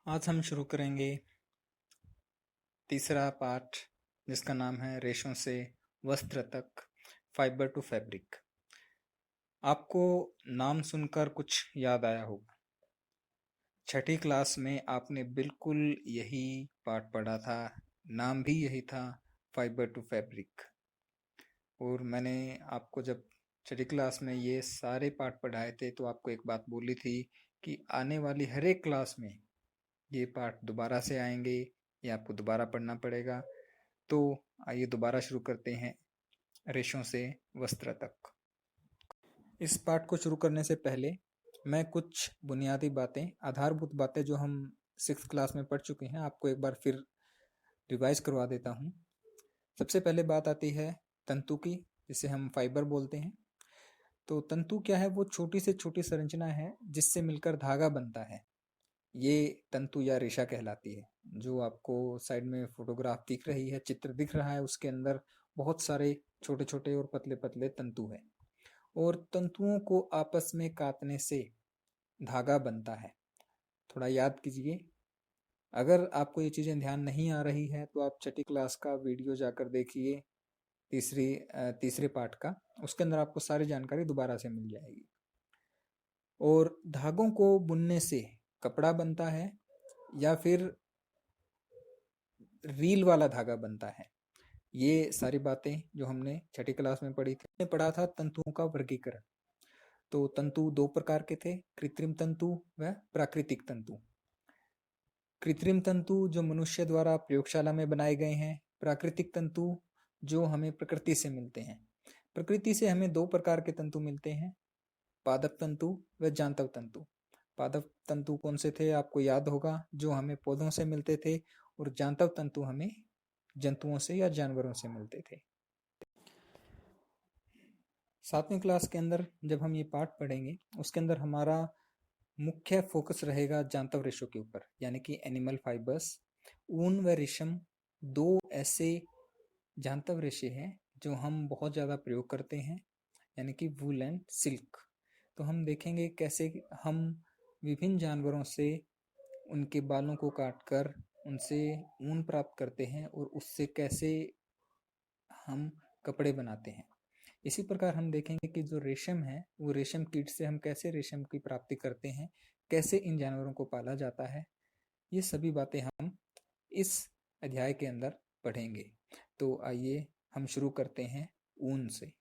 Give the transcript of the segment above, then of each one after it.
आज हम शुरू करेंगे तीसरा पाठ जिसका नाम है रेशों से वस्त्र तक, फाइबर टू फैब्रिक। आपको नाम सुनकर कुछ याद आया होगा। छठी क्लास में आपने बिल्कुल यही पाठ पढ़ा था, नाम भी यही था, फाइबर टू फैब्रिक। और मैंने आपको जब छठी क्लास में ये सारे पाठ पढ़ाए थे तो आपको एक बात बोली थी कि आने वाली हर एक क्लास में ये पाठ दोबारा से आएंगे, ये आपको दोबारा पढ़ना पड़ेगा। तो आइए दोबारा शुरू करते हैं रेशों से वस्त्र तक। इस पाठ को शुरू करने से पहले मैं कुछ बुनियादी बातें, आधारभूत बातें जो हम 6th क्लास में पढ़ चुके हैं, आपको एक बार फिर रिवाइज करवा देता हूँ। सबसे पहले बात आती है तंतु की, जिसे हम फाइबर बोलते हैं। तो तंतु क्या है? वो छोटी से छोटी संरचना है जिससे मिलकर धागा बनता है। ये तंतु या रेशा कहलाती है। जो आपको साइड में फोटोग्राफ दिख रही है, चित्र दिख रहा है, उसके अंदर बहुत सारे छोटे छोटे और पतले पतले तंतु है और तंतुओं को आपस में काटने से धागा बनता है। थोड़ा याद कीजिए। अगर आपको ये चीजें ध्यान नहीं आ रही है तो आप छठी क्लास का वीडियो जाकर देखिए, तीसरे पार्ट का। उसके अंदर आपको सारी जानकारी दोबारा से मिल जाएगी। और धागों को बुनने से कपड़ा बनता है या फिर रील वाला धागा बनता है। ये सारी बातें जो हमने छठी क्लास में पढ़ी थी। हमने पढ़ा था तंतुओं का वर्गीकरण। तो तंतु दो प्रकार के थे, कृत्रिम तंतु व प्राकृतिक तंतु। कृत्रिम तंतु जो मनुष्य द्वारा प्रयोगशाला में बनाए गए हैं, प्राकृतिक तंतु जो हमें प्रकृति से मिलते हैं। प्रकृति से हमें दो प्रकार के तंतु मिलते हैं, पादप तंतु व जांतव तंतु। पादप तंतु कौन से थे? आपको याद होगा, जो हमें पौधों से मिलते थे, और जांतव तंतु हमें जंतुओं से या जानवरों से मिलते थे। 7वीं क्लास के अंदर जब हम ये पाठ पढ़ेंगे, उसके अंदर हमारा मुख्य फोकस रहेगा जांतव रेशों के ऊपर, यानी कि एनिमल फाइबर्स। ऊन व रेशम दो ऐसे जांतव रेशे हैं जो हम बहुत ज़्यादा प्रयोग करते हैं, यानी कि वूल एंड सिल्क। तो हम देखेंगे कैसे हम विभिन्न जानवरों से उनके बालों को काटकर उनसे ऊन प्राप्त करते हैं और उससे कैसे हम कपड़े बनाते हैं। इसी प्रकार हम देखेंगे कि जो रेशम है, वो रेशम कीट से हम कैसे रेशम की प्राप्ति करते हैं, कैसे इन जानवरों को पाला जाता है। ये सभी बातें हम इस अध्याय के अंदर पढ़ेंगे। तो आइए हम शुरू करते हैं ऊन से।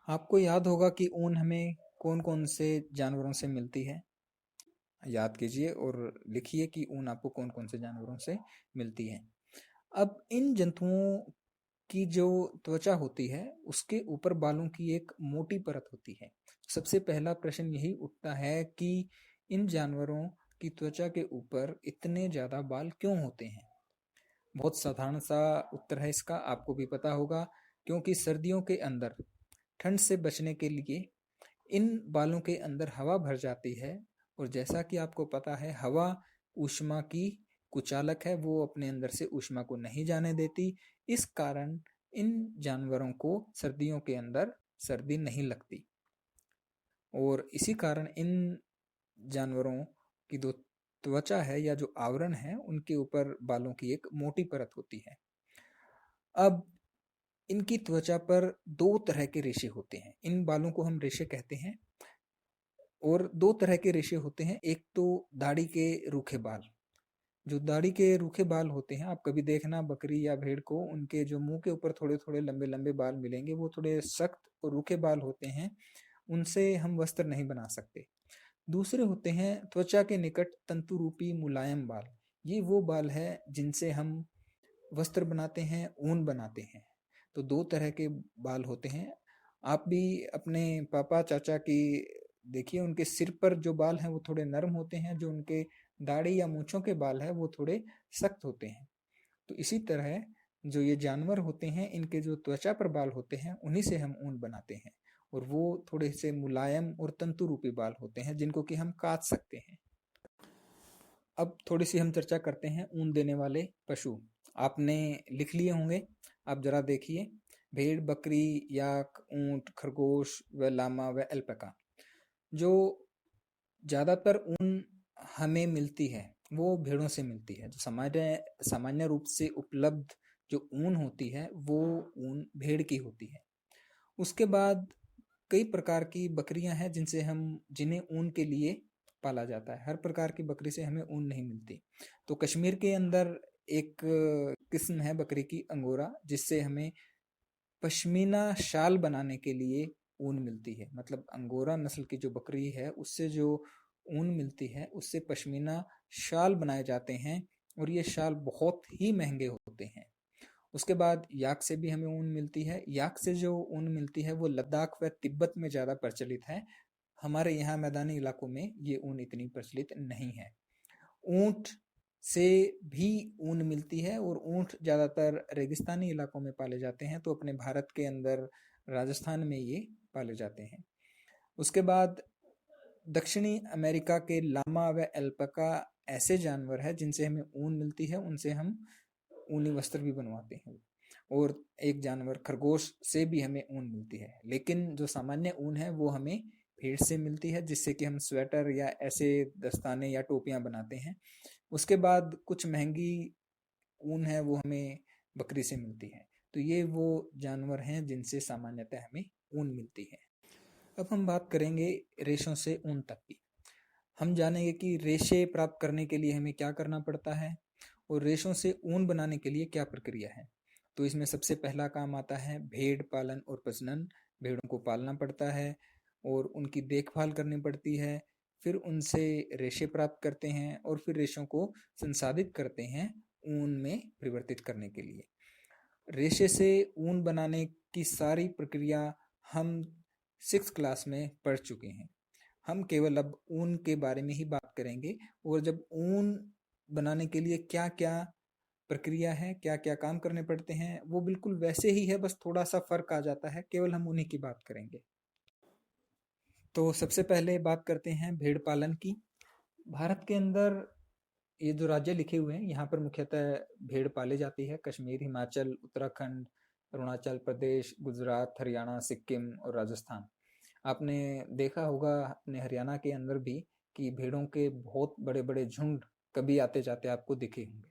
आपको याद होगा कि ऊन हमें कौन कौन से जानवरों से मिलती है। याद कीजिए और लिखिए कि ऊन आपको कौन कौन से जानवरों से मिलती है। अब इन जंतुओं की जो त्वचा होती है, उसके ऊपर बालों की एक मोटी परत होती है। सबसे पहला प्रश्न यही उठता है कि इन जानवरों की त्वचा के ऊपर इतने ज्यादा बाल क्यों होते हैं? बहुत साधारण सा उत्तर है इसका, आपको भी पता होगा। क्योंकि सर्दियों के अंदर ठंड से बचने के लिए इन बालों के अंदर हवा भर जाती है, और जैसा कि आपको पता है, हवा ऊष्मा की कुचालक है, वो अपने अंदर से ऊष्मा को नहीं जाने देती। इस कारण इन जानवरों को सर्दियों के अंदर सर्दी नहीं लगती, और इसी कारण इन जानवरों की जो त्वचा है या जो आवरण है, उनके ऊपर बालों की एक मोटी परत होती है। अब इनकी त्वचा पर दो तरह के रेशे होते हैं। इन बालों को हम रेशे कहते हैं, और दो तरह के रेशे होते हैं। एक तो दाढ़ी के रूखे बाल। जो दाढ़ी के रूखे बाल होते हैं, आप कभी देखना बकरी या भेड़ को, उनके जो मुंह के ऊपर थोड़े थोड़े लंबे लंबे बाल मिलेंगे, वो थोड़े सख्त और रूखे बाल होते हैं। उनसे हम वस्त्र नहीं बना सकते। दूसरे होते हैं त्वचा के निकट तंतु रूपी मुलायम बाल। ये वो बाल है जिनसे हम वस्त्र बनाते हैं, ऊन बनाते हैं। तो दो तरह के बाल होते हैं। आप भी अपने पापा चाचा की देखिए, उनके सिर पर जो बाल हैं वो थोड़े नरम होते हैं, जो उनके दाढ़ी या मूंछों के बाल है वो थोड़े सख्त होते हैं। तो इसी तरह जो ये जानवर होते हैं, इनके जो त्वचा पर बाल होते हैं, उन्हीं से हम ऊन बनाते हैं, और वो थोड़े से मुलायम और तंतु रूपी बाल होते हैं जिनको कि हम काट सकते हैं। अब थोड़ी सी हम चर्चा करते हैं ऊन देने वाले पशु। आपने लिख लिए होंगे, आप जरा देखिए। भेड़, बकरी, याक, ऊंट, खरगोश व लामा व अल्पका। जो ज्यादातर ऊन हमें मिलती है वो भेड़ों से मिलती है। जो सामान्य रूप से उपलब्ध जो ऊन होती है वो ऊन भेड़ की होती है। उसके बाद कई प्रकार की बकरियां हैं जिन्हें ऊन के लिए पाला जाता है। हर प्रकार की बकरी से हमें ऊन नहीं मिलती। तो कश्मीर के अंदर एक किस्म है बकरी की, अंगोरा, जिससे हमें पश्मीना शाल बनाने के लिए ऊन मिलती है। मतलब अंगोरा नस्ल की जो बकरी है उससे जो ऊन मिलती है उससे पश्मीना शाल बनाए जाते हैं और ये शाल बहुत ही महंगे होते हैं। उसके बाद याक से भी हमें ऊन मिलती है। याक से जो ऊन मिलती है वो लद्दाख व तिब्बत में ज़्यादा प्रचलित है। हमारे यहाँ मैदानी इलाकों में ये ऊन इतनी प्रचलित नहीं है। ऊंट से भी ऊन मिलती है और ऊंट ज़्यादातर रेगिस्तानी इलाकों में पाले जाते हैं। तो अपने भारत के अंदर राजस्थान में ये पाले जाते हैं। उसके बाद दक्षिणी अमेरिका के लामा व एल्पका ऐसे जानवर हैं जिनसे हमें ऊन मिलती है। उनसे हम ऊनी वस्त्र भी बनवाते हैं। और एक जानवर खरगोश से भी हमें ऊन मिलती है। लेकिन जो सामान्य ऊन है वो हमें भेड़ से मिलती है, जिससे कि हम स्वेटर या ऐसे दस्ताने या टोपियां बनाते हैं। उसके बाद कुछ महंगी ऊन है वो हमें बकरी से मिलती है। तो ये वो जानवर हैं जिनसे सामान्यतः हमें ऊन मिलती है। अब हम बात करेंगे रेशों से ऊन तक की। हम जानेंगे कि रेशे प्राप्त करने के लिए हमें क्या करना पड़ता है और रेशों से ऊन बनाने के लिए क्या प्रक्रिया है। तो इसमें सबसे पहला काम आता है भेड़ पालन और प्रजनन। भेड़ों को पालना पड़ता है और उनकी देखभाल करनी पड़ती है। फिर उनसे रेशे प्राप्त करते हैं और फिर रेशों को संसाधित करते हैं ऊन में परिवर्तित करने के लिए। रेशे से ऊन बनाने की सारी प्रक्रिया हम 6th क्लास में पढ़ चुके हैं। हम केवल अब ऊन के बारे में ही बात करेंगे और जब ऊन बनाने के लिए क्या क्या प्रक्रिया है, क्या क्या काम करने पड़ते हैं, वो बिल्कुल वैसे ही है, बस थोड़ा सा फर्क आ जाता है। केवल हम उन्हीं की बात करेंगे। तो सबसे पहले बात करते हैं भेड़ पालन की। भारत के अंदर ये जो राज्य लिखे हुए हैं यहाँ पर मुख्यतः भेड़ पाली जाती है। कश्मीर, हिमाचल, उत्तराखंड, अरुणाचल प्रदेश, गुजरात, हरियाणा, सिक्किम और राजस्थान। आपने देखा होगा अपने हरियाणा के अंदर भी कि भेड़ों के बहुत बड़े बड़े झुंड कभी आते जाते आपको दिखे होंगे।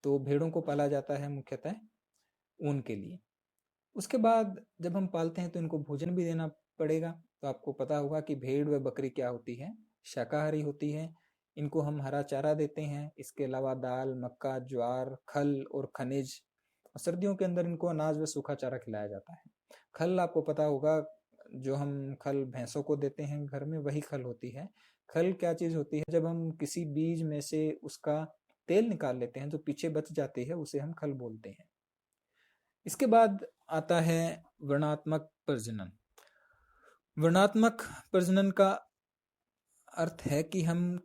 तो भेड़ों को पाला जाता है मुख्यतः ऊन के लिए। उसके बाद जब हम पालते हैं तो इनको भोजन भी देना पड़ेगा। तो आपको पता होगा कि भेड़ व बकरी क्या होती है, शाकाहारी होती है। इनको हम हरा चारा देते हैं। इसके अलावा दाल, मक्का, ज्वार, खल और खनिज। सर्दियों के अंदर इनको अनाज व सूखा चारा खिलाया जाता है। खल आपको पता होगा, जो हम खल भैंसों को देते हैं घर में, वही खल होती है। खल क्या चीज होती है, जब हम किसी बीज में से उसका तेल निकाल लेते हैं, जो पीछे बच जाती है, उसे हम खल बोलते हैं। इसके बाद आता है वर्णात्मक प्रजनन। वर्णात्मक प्रजनन का अर्थ है कि हम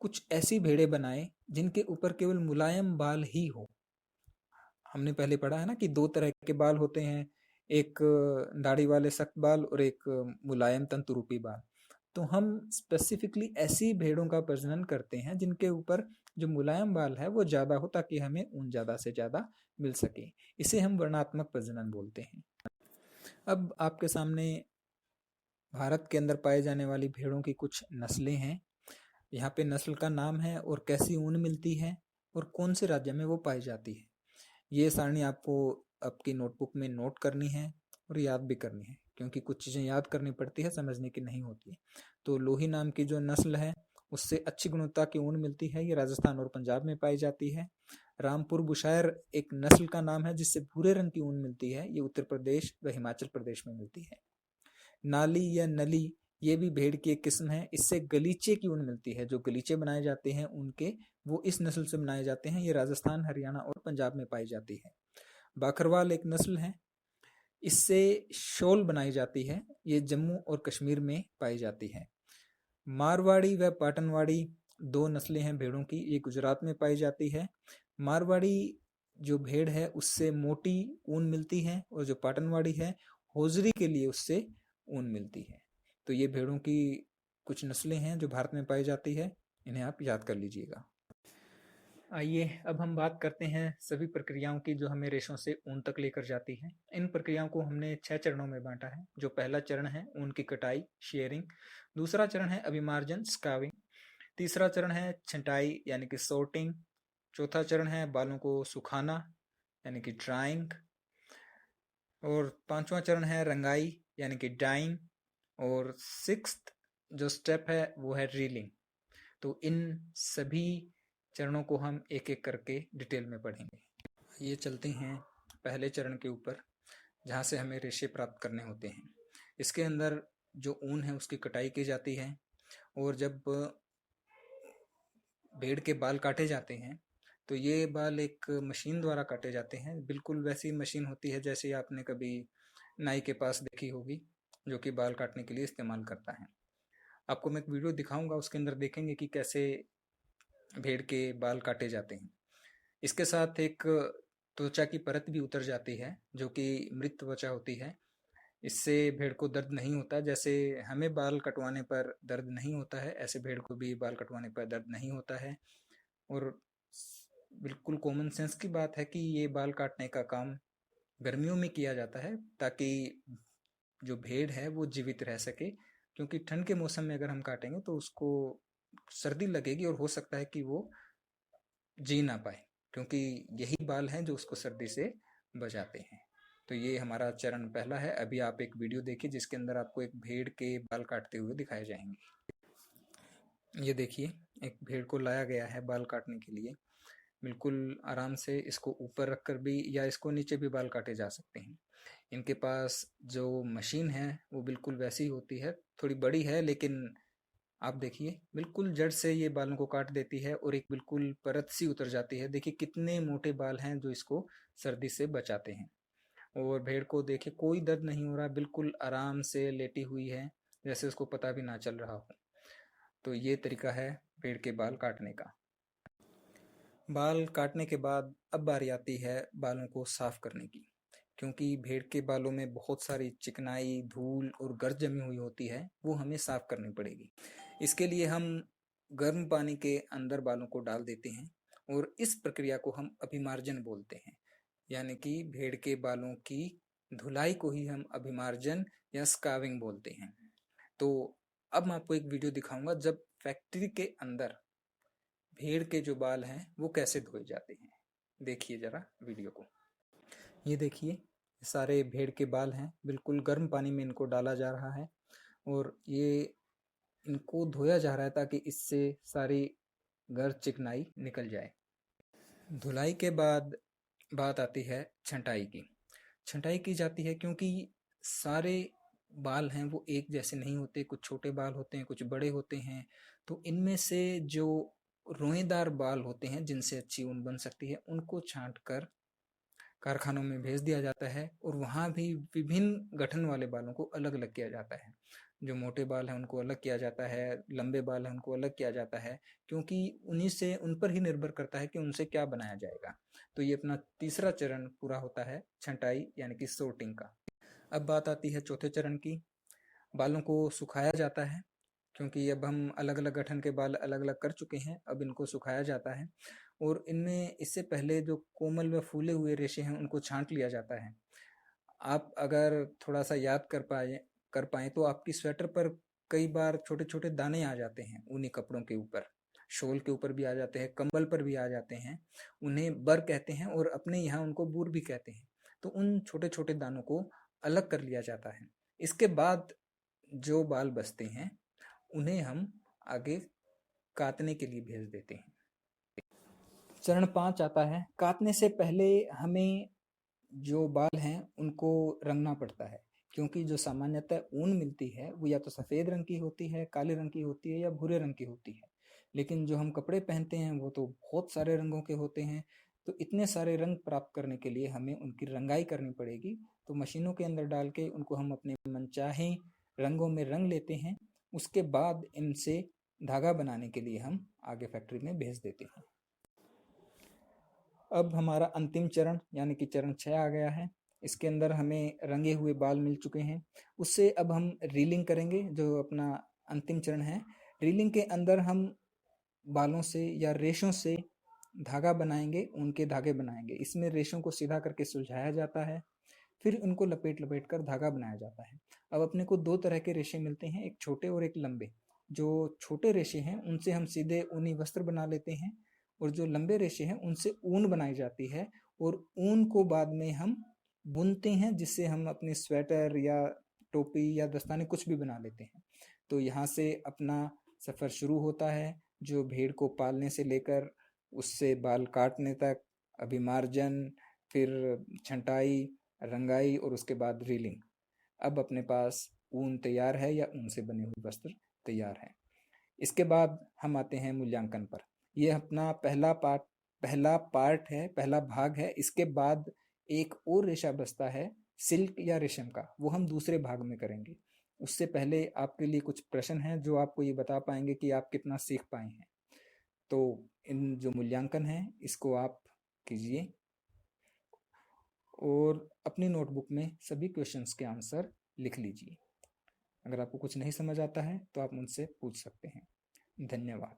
कुछ ऐसी भेड़ें बनाएं जिनके ऊपर केवल मुलायम बाल ही हो। हमने पहले पढ़ा है ना कि 2 तरह के बाल होते हैं, एक दाढ़ी वाले सख्त बाल और एक मुलायम तंतुरूपी बाल। तो हम स्पेसिफिकली ऐसी भेड़ों का प्रजनन करते हैं जिनके ऊपर जो मुलायम बाल है वो ज़्यादा हो, ताकि हमें ऊन ज़्यादा से ज़्यादा मिल सके। इसे हम वर्णात्मक प्रजनन बोलते हैं। अब आपके सामने भारत के अंदर पाए जाने वाली भेड़ों की कुछ नस्लें हैं। यहाँ पे नस्ल का नाम है और कैसी ऊन मिलती है और कौन से राज्य में वो पाई जाती है। ये सारणी आपको आपकी नोटबुक में नोट करनी है और याद भी करनी है, क्योंकि कुछ चीज़ें याद करनी पड़ती है, समझने की नहीं होती है। तो लोही नाम की जो नस्ल है उससे अच्छी गुणवत्ता की ऊन मिलती है। ये राजस्थान और पंजाब में पाई जाती है। रामपुर बुशायर एक नस्ल का नाम है जिससे भूरे रंग की ऊन मिलती है। ये उत्तर प्रदेश व हिमाचल प्रदेश में मिलती है। नाली या नली, ये भी भेड़ की एक किस्म है। इससे गलीचे की ऊन मिलती है। जो गलीचे बनाए जाते हैं उनके, वो इस नस्ल से बनाए जाते हैं। ये राजस्थान, हरियाणा और पंजाब में पाई जाती है। बाखरवाल एक नस्ल है, इससे शॉल बनाई जाती है। ये जम्मू और कश्मीर में पाई जाती है। मारवाड़ी व पाटनवाड़ी 2 नस्लें हैं भेड़ों की, ये गुजरात में पाई जाती है। मारवाड़ी जो भेड़ है उससे मोटी ऊन मिलती है और जो पाटनवाड़ी है होजरी के लिए उससे ऊन मिलती है। तो ये भेड़ों की कुछ नस्लें हैं जो भारत में पाई जाती है, इन्हें आप याद कर लीजिएगा। आइए अब हम बात करते हैं सभी प्रक्रियाओं की जो हमें रेशों से ऊन तक लेकर जाती हैं। इन प्रक्रियाओं को हमने 6 चरणों में बांटा है। जो पहला चरण है ऊन की कटाई, शेयरिंग। दूसरा चरण है अभिमार्जन, स्काविंग। तीसरा चरण है छंटाई यानी कि सॉर्टिंग। चौथा चरण है बालों को सुखाना यानी कि ड्राइंग। और पांचवा चरण है रंगाई यानी कि डाइंग। और सिक्स्थ जो स्टेप है वो है रीलिंग। तो इन सभी चरणों को हम एक एक करके डिटेल में पढ़ेंगे। ये चलते हैं पहले चरण के ऊपर, जहाँ से हमें रेशे प्राप्त करने होते हैं। इसके अंदर जो ऊन है उसकी कटाई की जाती है। और जब भेड़ के बाल काटे जाते हैं तो ये बाल एक मशीन द्वारा काटे जाते हैं। बिल्कुल वैसी मशीन होती है जैसे आपने कभी नाई के पास देखी होगी, जो कि बाल काटने के लिए इस्तेमाल करता है। आपको मैं एक वीडियो दिखाऊंगा, उसके अंदर देखेंगे कि कैसे भेड़ के बाल काटे जाते हैं। इसके साथ एक त्वचा की परत भी उतर जाती है जो कि मृत त्वचा होती है। इससे भेड़ को दर्द नहीं होता। जैसे हमें बाल कटवाने पर दर्द नहीं होता है, ऐसे भेड़ को भी बाल कटवाने पर दर्द नहीं होता है। और बिल्कुल कॉमन सेंस की बात है कि ये बाल काटने का काम गर्मियों में किया जाता है ताकि जो भेड़ है वो जीवित रह सके। क्योंकि ठंड के मौसम में अगर हम काटेंगे तो उसको सर्दी लगेगी और हो सकता है कि वो जी ना पाए, क्योंकि यही बाल हैं जो उसको सर्दी से बचाते हैं। तो ये हमारा चरण पहला है। अभी आप एक वीडियो देखिए जिसके अंदर आपको एक भेड़ के बाल काटते हुए दिखाए जाएंगे। ये देखिए, एक भेड़ को लाया गया है बाल काटने के लिए। बिल्कुल आराम से इसको ऊपर रखकर भी या इसको नीचे भी बाल काटे जा सकते हैं। इनके पास जो मशीन है वो बिल्कुल वैसी होती है, थोड़ी बड़ी है, लेकिन आप देखिए बिल्कुल जड़ से ये बालों को काट देती है और एक बिल्कुल परत सी उतर जाती है। देखिए कितने मोटे बाल हैं जो इसको सर्दी से बचाते हैं। और भेड़ को देखिए कोई दर्द नहीं हो रहा, बिल्कुल आराम से लेटी हुई है, जैसे उसको पता भी ना चल रहा हो। तो ये तरीका है भेड़ के बाल काटने का। बाल काटने के बाद अब बारी आती है बालों को साफ करने की, क्योंकि भेड़ के बालों में बहुत सारी चिकनाई, धूल और गर्द जमी हुई होती है, वो हमें साफ करनी पड़ेगी। इसके लिए हम गर्म पानी के अंदर बालों को डाल देते हैं और इस प्रक्रिया को हम अभिमार्जन बोलते हैं। यानी कि भेड़ के बालों की धुलाई को ही हम अभिमार्जन या स्काविंग बोलते हैं। तो अब मैं आपको एक वीडियो दिखाऊंगा जब फैक्ट्री के अंदर भेड़ के जो बाल हैं वो कैसे धोए जाते हैं। देखिए जरा वीडियो को। ये देखिए सारे भेड़ के बाल हैं, बिल्कुल गर्म पानी में इनको डाला जा रहा है और ये इनको धोया जा रहा है ताकि इससे सारी गर्द चिकनाई निकल जाए। धुलाई के बाद बात आती है छंटाई की। छंटाई की जाती है क्योंकि सारे बाल हैं वो एक जैसे नहीं होते, कुछ छोटे बाल होते हैं, कुछ बड़े होते हैं। तो इनमें से जो रोएदार बाल होते हैं जिनसे अच्छी ऊन बन सकती है, उनको छांट कर कारखानों में भेज दिया जाता है और वहाँ भी विभिन्न गठन वाले बालों को अलग अलग किया जाता है। जो मोटे बाल हैं उनको अलग किया जाता है, लंबे बाल हैं उनको अलग किया जाता है, क्योंकि उन्हीं से उन पर ही निर्भर करता है कि उनसे क्या बनाया जाएगा। तो ये अपना तीसरा चरण पूरा होता है छंटाई यानी कि सोर्टिंग का। अब बात आती है चौथे चरण की। बालों को सुखाया जाता है, क्योंकि अब हम अलग अलग गठन के बाल अलग अलग कर चुके हैं, अब इनको सुखाया जाता है। और इनमें इससे पहले जो कोमल व फूले हुए रेशे हैं उनको छांट लिया जाता है। आप अगर थोड़ा सा याद कर पाए तो आपकी स्वेटर पर कई बार छोटे छोटे दाने आ जाते हैं, ऊनी कपड़ों के ऊपर, शॉल के ऊपर भी आ जाते हैं, कंबल पर भी आ जाते हैं। उन्हें बर कहते हैं और अपने यहाँ उनको बूर भी कहते हैं। तो उन छोटे छोटे दानों को अलग कर लिया जाता है। इसके बाद जो बाल बचते हैं उन्हें हम आगे काटने के लिए भेज देते हैं। चरण 5 आता है। काटने से पहले हमें जो बाल हैं उनको रंगना पड़ता है, क्योंकि जो सामान्यतः ऊन मिलती है वो या तो सफ़ेद रंग की होती है, काले रंग की होती है या भूरे रंग की होती है। लेकिन जो हम कपड़े पहनते हैं वो तो बहुत सारे रंगों के होते हैं। तो इतने सारे रंग प्राप्त करने के लिए हमें उनकी रंगाई करनी पड़ेगी। तो मशीनों के अंदर डाल के उनको हम अपने मनचाहे रंगों में रंग लेते हैं। उसके बाद इनसे धागा बनाने के लिए हम आगे फैक्ट्री में भेज देते हैं। अब हमारा अंतिम चरण यानी कि चरण 6 आ गया है। इसके अंदर हमें रंगे हुए बाल मिल चुके हैं। उससे अब हम रीलिंग करेंगे, जो अपना अंतिम चरण है। रीलिंग के अंदर हम बालों से या रेशों से धागा बनाएंगे, उनके धागे बनाएंगे। इसमें रेशों को सीधा करके सुलझाया जाता है, फिर उनको लपेट लपेट कर धागा बनाया जाता है। अब अपने को दो तरह के रेशे मिलते हैं, एक छोटे और एक लंबे। जो छोटे रेशे हैं उनसे हम सीधे ऊनी वस्त्र बना लेते हैं, और जो लंबे रेशे हैं उनसे ऊन बनाई जाती है, और ऊन को बाद में हम बुनते हैं, जिससे हम अपने स्वेटर या टोपी या दस्ताने कुछ भी बना लेते हैं। तो यहाँ से अपना सफ़र शुरू होता है, जो भेड़ को पालने से लेकर उससे बाल काटने तक, अभिमार्जन, फिर छंटाई, रंगाई और उसके बाद रीलिंग। अब अपने पास ऊन तैयार है या ऊन से बने हुए वस्त्र तैयार हैं। इसके बाद हम आते हैं मूल्यांकन पर। ये अपना पहला पार्ट है, पहला भाग है। इसके बाद एक और रेशा बचता है सिल्क या रेशम का, वो हम दूसरे भाग में करेंगे। उससे पहले आपके लिए कुछ प्रश्न हैं जो आपको ये बता पाएंगे कि आप कितना सीख पाए हैं। तो इन जो मूल्यांकन है इसको आप कीजिए, और अपनी नोटबुक में सभी क्वेश्चंस के आंसर लिख लीजिए। अगर आपको कुछ नहीं समझ आता है तो आप मुझसे पूछ सकते हैं। धन्यवाद।